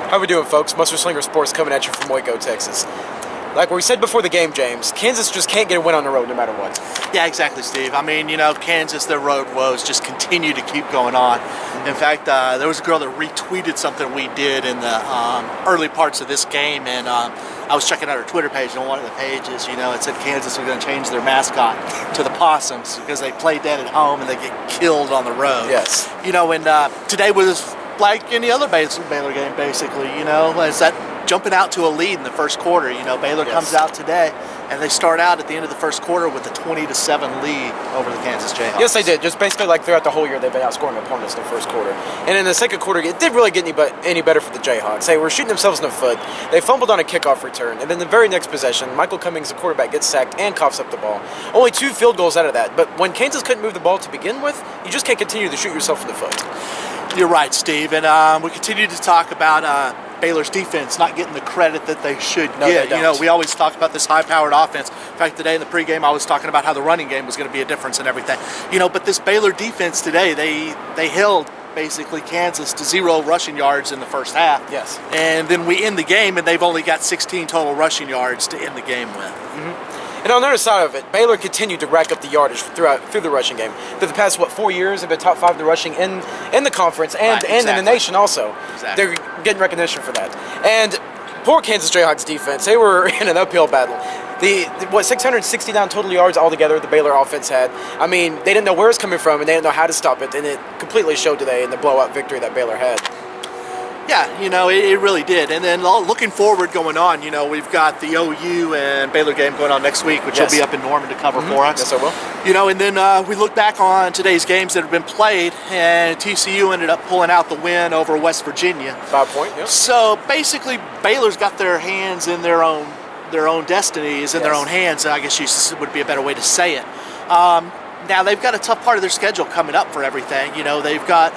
How we doing, folks? Mustard Slinger Sports coming at you from WACO, Texas. Like we said before the game, James, Kansas just can't get a win on the road no matter what. Yeah, exactly, Steve. I mean, Kansas, their road woes just continue to keep going on. In fact, there was a girl that retweeted something we did in the early parts of this game, and I was checking out her Twitter page, and on one of the pages, it said Kansas was going to change their mascot to the Possums because they play dead at home and they get killed on the road. Yes. And today was like any other Baylor game, basically, as that jumping out to a lead in the first quarter. Baylor comes out today, and they start out at the end of the first quarter with a 20-7 lead over the Kansas Jayhawks. Yes, they did. Just basically like throughout the whole year, they've been outscoring opponents in the first quarter. And in the second quarter, it didn't really get any better for the Jayhawks. They were shooting themselves in the foot. They fumbled on a kickoff return. And then the very next possession, Michael Cummings, the quarterback, gets sacked and coughs up the ball. Only 2 field goals out of that. But when Kansas couldn't move the ball to begin with, you just can't continue to shoot yourself in the foot. You're right, Steve. And we continue to talk about Baylor's defense not getting the credit that they should get. They don't. We always talk about this high-powered offense. In fact, today in the pregame, I was talking about how the running game was going to be a difference and everything. But this Baylor defense today, they held basically Kansas to 0 rushing yards in the first half. Yes. And then we end the game, and they've only got 16 total rushing yards to end the game with. Mm-hmm. And on the other side of it, Baylor continued to rack up the yardage through the rushing game. For the past, 4 years, they've been top 5 in the rushing in the conference and in the nation also. Exactly. They're getting recognition for that. And poor Kansas Jayhawks defense, they were in an uphill battle. 669 total yards altogether the Baylor offense had. I mean, they didn't know where it was coming from, and they didn't know how to stop it, and it completely showed today in the blowout victory that Baylor had. Yeah, it really did. And then looking forward going on, we've got the OU and Baylor game going on next week, which will be up in Norman to cover for us. Yes, I will. And then we look back on today's games that have been played, and TCU ended up pulling out the win over West Virginia. 5 point, yeah. So basically, Baylor's got their hands in their own destiny is in their own hands. I guess would be a better way to say it. Now, they've got a tough part of their schedule coming up for everything. They've got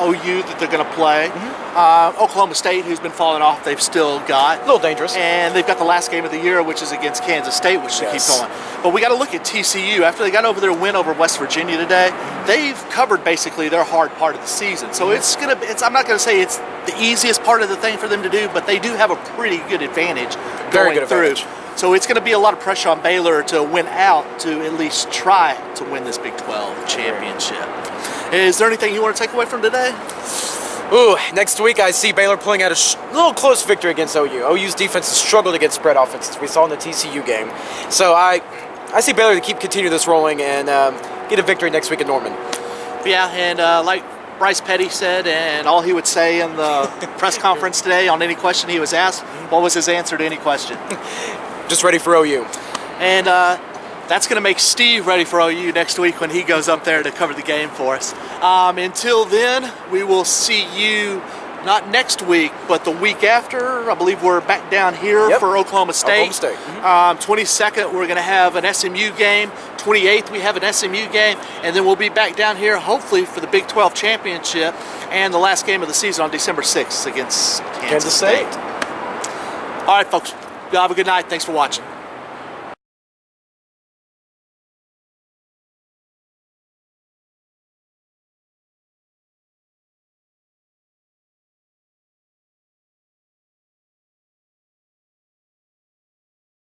OU that they're going to play. Oklahoma State, who's been falling off, they've still got. A little dangerous. And they've got the last game of the year, which is against Kansas State, which they keep going. But we got to look at TCU. After they got over their win over West Virginia today, they've covered basically their hard part of the season. So I'm not going to say it's the easiest part of the thing for them to do, but they do have a pretty good advantage Very going good through. advantage. So it's going to be a lot of pressure on Baylor to win out to at least try to win this Big 12 championship. Is there anything you want to take away from today? Ooh, next week I see Baylor pulling out a little close victory against OU. OU's defense has struggled against spread offenses. We saw in the TCU game. So I see Baylor to continue this rolling and get a victory next week in Norman. Yeah, and like Bryce Petty said, and all he would say in the press conference today on any question he was asked, what was his answer to any question? Just ready for OU. And that's going to make Steve ready for OU next week when he goes up there to cover the game for us. Until then, we will see you not next week, but the week after. I believe we're back down here for Oklahoma State. 22nd, we're going to have an SMU game. 28th, we have an SMU game. And then we'll be back down here, hopefully, for the Big 12 championship and the last game of the season on December 6th against Kansas State. All right, folks. Y'all have a good night. Thanks for watching.